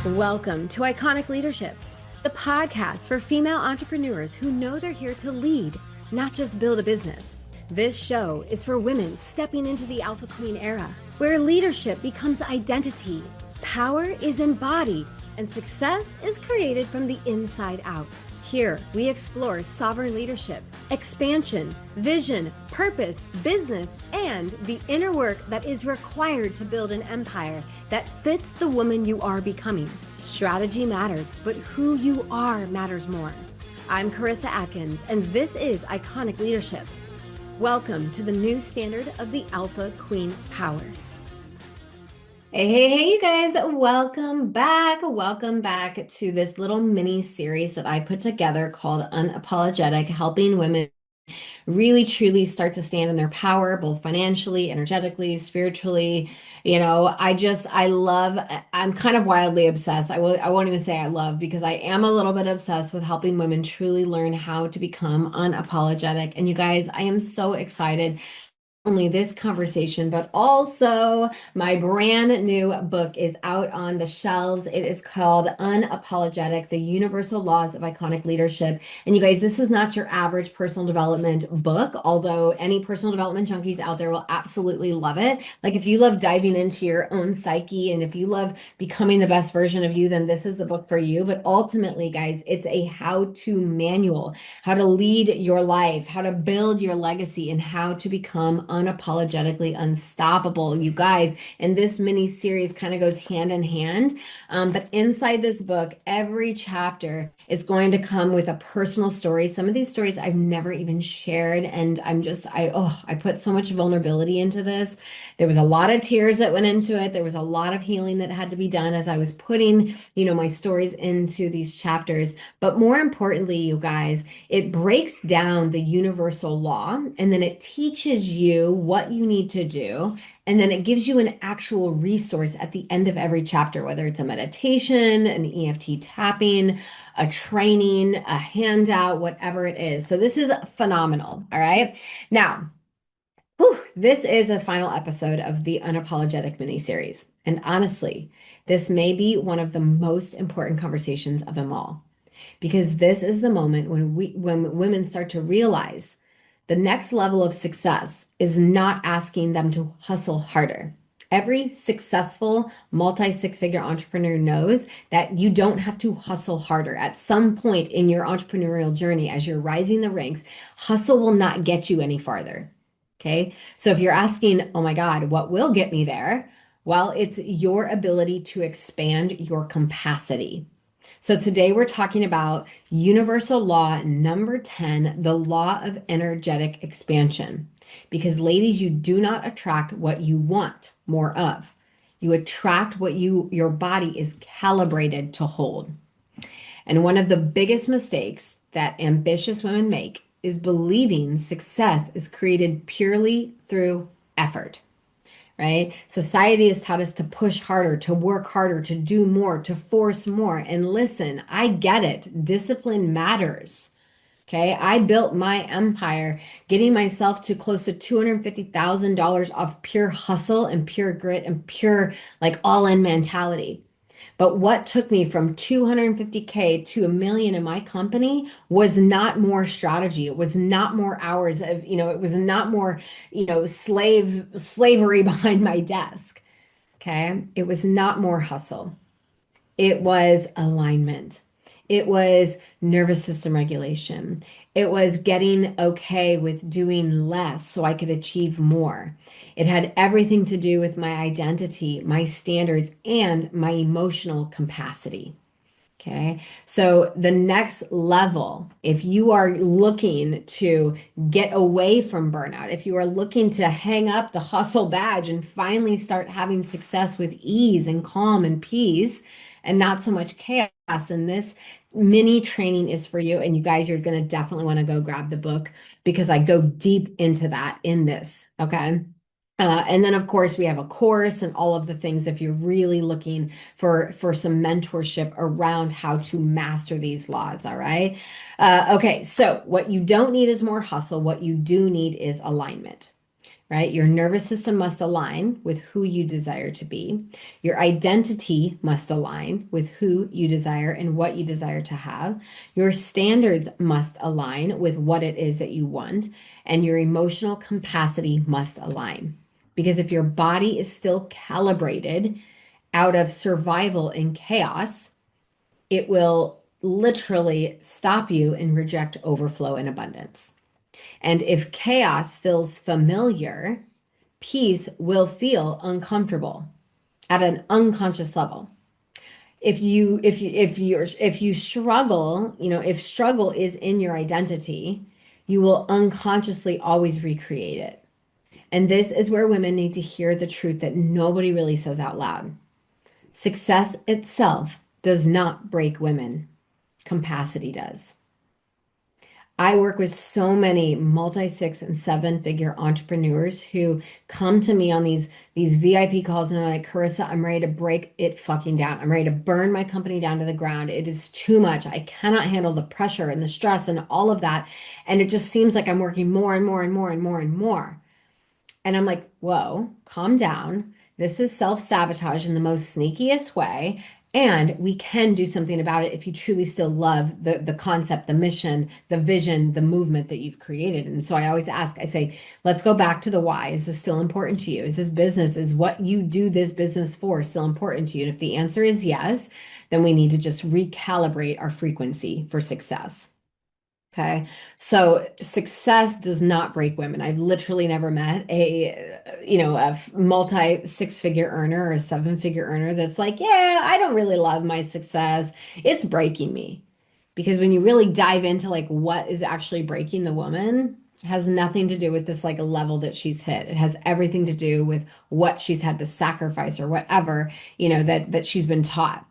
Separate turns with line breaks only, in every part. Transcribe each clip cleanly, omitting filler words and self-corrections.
Welcome to Iconic Leadership, the podcast for female entrepreneurs who know they're here to lead, not just build a business. This show is for women stepping into the Alpha Queen era, where leadership becomes identity, power is embodied, and success is created from the inside out. Here, we explore sovereign leadership, expansion, vision, purpose, business, and the inner work that is required to build an empire that fits the woman you are becoming. Strategy matters, but who you are matters more. I'm Karissa Atkins, and this is Iconic Leadership. Welcome to the new standard of the Alpha Queen power. Hey, you guys, welcome back. Welcome back to this little mini series that I put together called Unapologetic, helping women really truly start to stand in their power, both financially, energetically, spiritually. I'm kind of wildly obsessed. I won't even say I love, because I am a little bit obsessed with helping women truly learn how to become unapologetic. And you guys, I am so excited. Only this conversation, but also my brand new book is out on the shelves. It is called Unapologetic, The Universal Laws of Iconic Leadership. And you guys, this is not your average personal development book, although any personal development junkies out there will absolutely love it. Like if you love diving into your own psyche and if you love becoming the best version of you, then this is the book for you. But ultimately, guys, it's a how-to manual, how to lead your life, how to build your legacy, and how to become unapologetically unstoppable. You guys, and this mini series kind of goes hand in hand. But inside this book, every chapter is going to come with a personal story. Some of these stories I've never even shared, and I put so much vulnerability into this. There was a lot of tears that went into it. There was a lot of healing that had to be done as I was putting, my stories into these chapters. But more importantly, you guys, it breaks down the universal law, and then it teaches you what you need to do. And then it gives you an actual resource at the end of every chapter, whether it's a meditation, an EFT tapping, a training, a handout, whatever it is. So this is phenomenal. All right. Now, this is the final episode of the Unapologetic mini series. And honestly, this may be one of the most important conversations of them all, because this is the moment when women start to realize the next level of success is not asking them to hustle harder. Every successful multi-six-figure entrepreneur knows that you don't have to hustle harder. At some point in your entrepreneurial journey, as you're rising the ranks, hustle will not get you any farther. Okay. So if you're asking, oh my God, what will get me there? Well, it's your ability to expand your capacity. So today we're talking about universal law number 10, the law of energetic expansion. Because ladies, you do not attract what you want more of. You attract what your body is calibrated to hold. And one of the biggest mistakes that ambitious women make is believing success is created purely through effort. Right? Society has taught us to push harder, to work harder, to do more, to force more. And listen, I get it. Discipline matters. Okay. I built my empire getting myself to close to $250,000 off pure hustle and pure grit and pure like all in mentality. But what took me from 250K to $1 million in my company was not more strategy. It was not more hours of, it was not more, slavery behind my desk. Okay. It was not more hustle. It was alignment. It was nervous system regulation. It was getting okay with doing less so I could achieve more. It had everything to do with my identity, my standards, and my emotional capacity. Okay. So the next level, if you are looking to get away from burnout, if you are looking to hang up the hustle badge and finally start having success with ease and calm and peace and not so much chaos, then this mini training is for you. And you guys, you're going to definitely want to go grab the book, because I go deep into that in this. Okay. And then, of course, we have a course and all of the things if you're really looking for some mentorship around how to master these laws. All right. Okay. So what you don't need is more hustle. What you do need is alignment. right? Your nervous system must align with who you desire to be. Your identity must align with who you desire and what you desire to have. Your standards must align with what it is that you want. And your emotional capacity must align. Because if your body is still calibrated out of survival and chaos, it will literally stop you and reject overflow and abundance. And if chaos feels familiar, peace will feel uncomfortable at an unconscious level. If you struggle, if struggle is in your identity, you will unconsciously always recreate it. And this is where women need to hear the truth that nobody really says out loud. Success itself does not break women. Capacity does. I work with so many multi six and seven figure entrepreneurs who come to me on these VIP calls and are like, Karissa, I'm ready to break it fucking down. I'm ready to burn my company down to the ground. It is too much. I cannot handle the pressure and the stress and all of that. And it just seems like I'm working more and more and more and more and more. And I'm like, whoa, calm down. This is self-sabotage in the most sneakiest way. And we can do something about it if you truly still love the concept, the mission, the vision, the movement that you've created. And so I always ask, I say, let's go back to the why. Is this still important to you? Is this business, is what you do this business for still important to you? And if the answer is yes, then we need to just recalibrate our frequency for success. Okay. So success does not break women. I've literally never met a multi six-figure earner or a seven-figure earner that's like, yeah, I don't really love my success. It's breaking me. Because when you really dive into like what is actually breaking the woman, it has nothing to do with this like a level that she's hit. It has everything to do with what she's had to sacrifice or whatever, that she's been taught.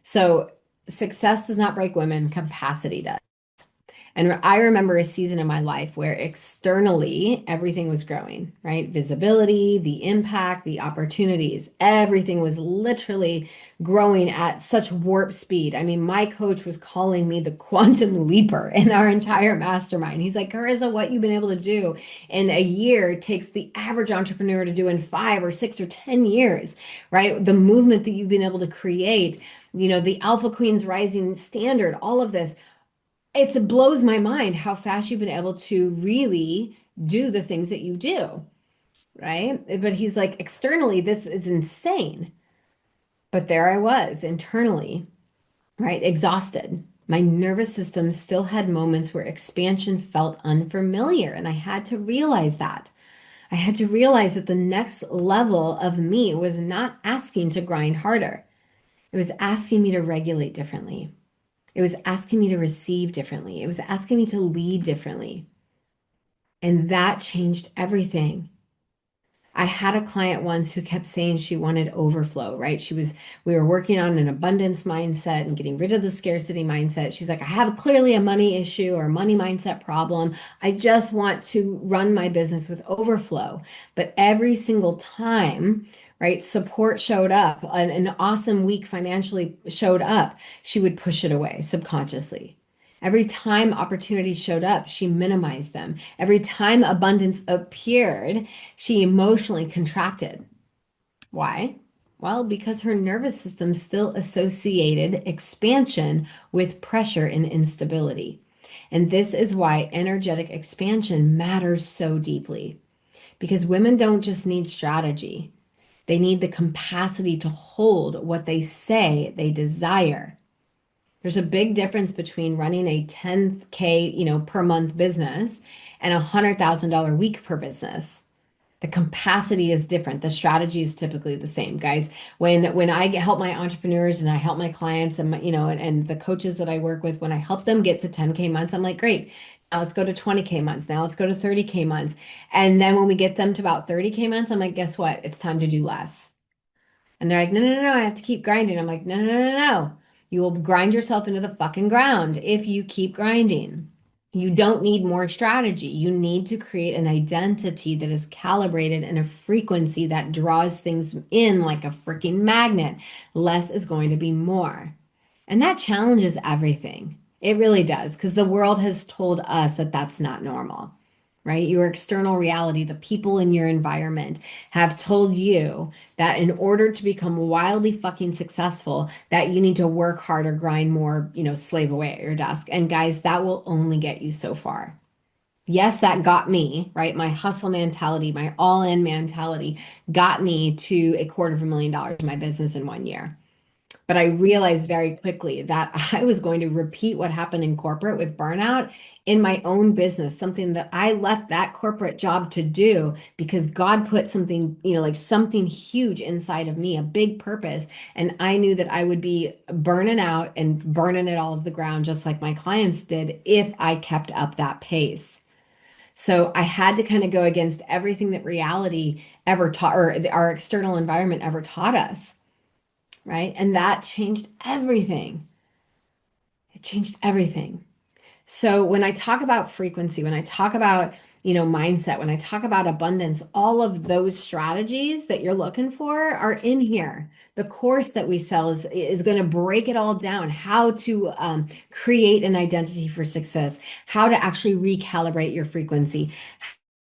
So success does not break women, capacity does. And I remember a season in my life where externally everything was growing, right? Visibility, the impact, the opportunities, everything was literally growing at such warp speed. I mean, my coach was calling me the quantum leaper in our entire mastermind. He's like, Carissa, what you've been able to do in a year takes the average entrepreneur to do in 5 or 6 or 10 years, right? The movement that you've been able to create, the Alpha Queens Rising Standard, all of this it blows my mind how fast you've been able to really do the things that you do, right? But he's like, externally, this is insane. But there I was internally, right? Exhausted. My nervous system still had moments where expansion felt unfamiliar. And I had to realize that. I had to realize that the next level of me was not asking to grind harder. It was asking me to regulate differently. It was asking me to receive differently. It was asking me to lead differently. And that changed everything. I had a client once who kept saying she wanted overflow, right? We were working on an abundance mindset and getting rid of the scarcity mindset. She's like, I have clearly a money issue or money mindset problem. I just want to run my business with overflow. But every single time, right, support showed up, an awesome week financially showed up, she would push it away subconsciously. Every time opportunities showed up, she minimized them. Every time abundance appeared, she emotionally contracted. Why? Well, because her nervous system still associated expansion with pressure and instability. And this is why energetic expansion matters so deeply. Because women don't just need strategy, they need the capacity to hold what they say they desire. There's a big difference between running a 10K, per month business and a $100,000 week per business. The capacity is different. The strategy is typically the same, guys. When I help my entrepreneurs and I help my clients and and the coaches that I work with, when I help them get to 10K months, I'm like, great. Now let's go to 20K months. Now let's go to 30K months. And then when we get them to about 30K months, I'm like, guess what? It's time to do less. And they're like, no, no, no, no, I have to keep grinding. I'm like, no, no, no, no, no. You will grind yourself into the fucking ground if you keep grinding. You don't need more strategy. You need to create an identity that is calibrated in a frequency that draws things in like a freaking magnet. Less is going to be more. And that challenges everything. It really does, because the world has told us that that's not normal. right? Your external reality, the people in your environment have told you that in order to become wildly fucking successful, that you need to work harder, grind more, slave away at your desk. And guys, that will only get you so far. Yes, that got me, right? My hustle mentality, my all-in mentality got me to $250,000 in my business in 1 year. But I realized very quickly that I was going to repeat what happened in corporate with burnout in my own business, something that I left that corporate job to do because God put something, like something huge inside of me, a big purpose. And I knew that I would be burning out and burning it all to the ground, just like my clients did, if I kept up that pace. So I had to kind of go against everything that reality ever taught, or our external environment ever taught us, right? And that changed everything. It changed everything. So when I talk about frequency, when I talk about, mindset, when I talk about abundance, all of those strategies that you're looking for are in here. The course that we sell is going to break it all down, how to create an identity for success, how to actually recalibrate your frequency,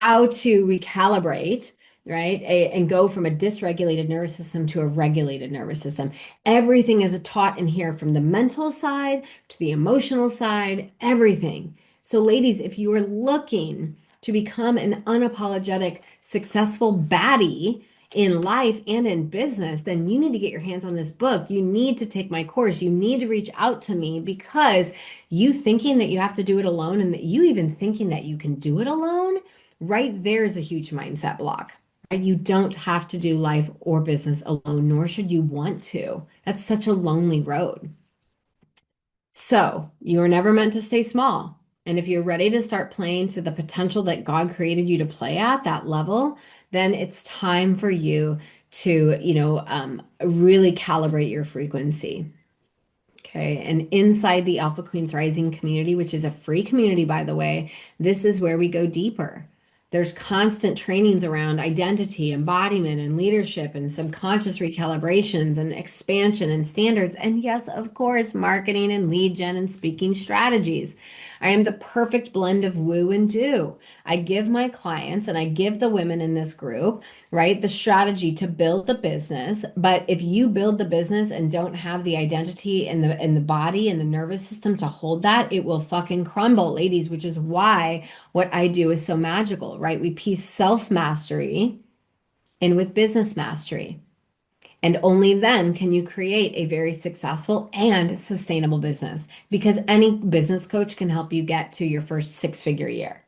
how to recalibrate, right? And go from a dysregulated nervous system to a regulated nervous system. Everything is taught in here from the mental side to the emotional side, everything. So, ladies, if you are looking to become an unapologetic, successful baddie in life and in business, then you need to get your hands on this book. You need to take my course. You need to reach out to me because you thinking that you have to do it alone and that you even thinking that you can do it alone, right there is a huge mindset block. Right? You don't have to do life or business alone, nor should you want to. That's such a lonely road. So, you were never meant to stay small. And if you're ready to start playing to the potential that God created you to play at that level, then it's time for you to, really calibrate your frequency. Okay. And inside the Alpha Queens Rising community, which is a free community, by the way, this is where we go deeper. There's constant trainings around identity, embodiment, and leadership, and subconscious recalibrations, and expansion and standards. And yes, of course, marketing and lead gen and speaking strategies. I am the perfect blend of woo and do. I give my clients and I give the women in this group, right, the strategy to build the business. But if you build the business and don't have the identity and the body and the nervous system to hold that, it will fucking crumble, ladies, which is why what I do is so magical, right? We piece self-mastery in with business mastery. And only then can you create a very successful and sustainable business because any business coach can help you get to your first six-figure year.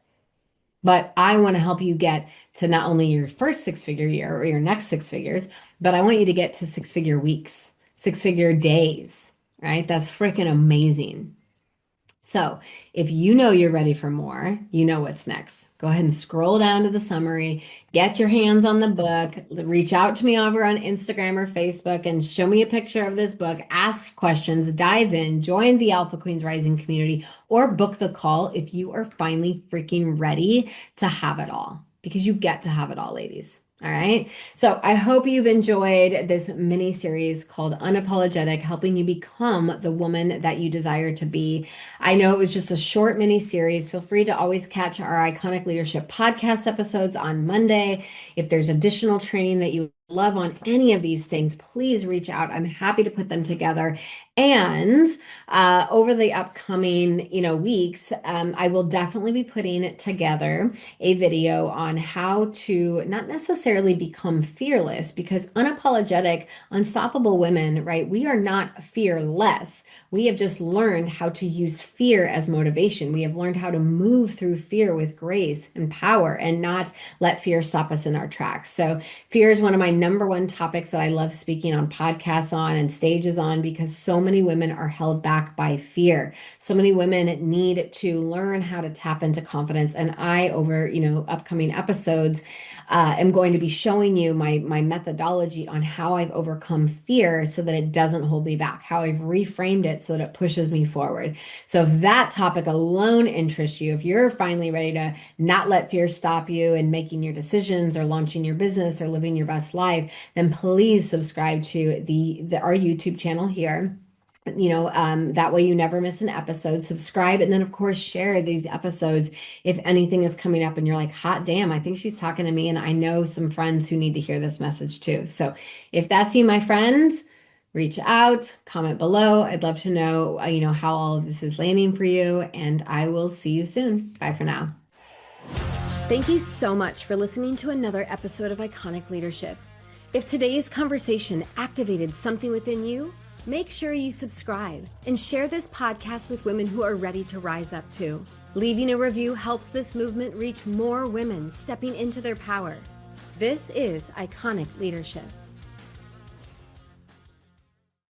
But I want to help you get to not only your first six-figure year or your next six figures, but I want you to get to six-figure weeks, six-figure days, right? That's freaking amazing. So if you know you're ready for more, you know what's next. Go ahead and scroll down to the summary, get your hands on the book, reach out to me over on Instagram or Facebook and show me a picture of this book, ask questions, dive in, join the Alpha Queens Rising community, or book the call if you are finally freaking ready to have it all, because you get to have it all, ladies. All right. So I hope you've enjoyed this mini series called Unapologetic, helping you become the woman that you desire to be. I know it was just a short mini series. Feel free to always catch our Iconic Leadership podcast episodes on Monday. If there's additional training that you love on any of these things, please reach out. I'm happy to put them together. And over the upcoming, weeks, I will definitely be putting together a video on how to not necessarily become fearless, because unapologetic, unstoppable women, right? We are not fearless. We have just learned how to use fear as motivation. We have learned how to move through fear with grace and power and not let fear stop us in our tracks. So fear is one of my number one topics that I love speaking on podcasts on and stages on, because so many women are held back by fear. So many women need to learn how to tap into confidence. And I, over, upcoming episodes, am going to be showing you my methodology on how I've overcome fear so that it doesn't hold me back, how I've reframed it so that it pushes me forward. So if that topic alone interests you, if you're finally ready to not let fear stop you in making your decisions or launching your business or living your best life, then please subscribe to our YouTube channel here. That way you never miss an episode. Subscribe, and then of course share these episodes if anything is coming up and you're like, hot damn, I think she's talking to me, and I know some friends who need to hear this message too. So if that's you, my friend, reach out, comment below. I'd love to know, how all of this is landing for you, and I will see you soon. Bye for now. Thank you so much for listening to another episode of Iconic Leadership. If today's conversation activated something within you, make sure you subscribe and share this podcast with women who are ready to rise up too. Leaving a review helps this movement reach more women stepping into their power. This is Iconic Leadership.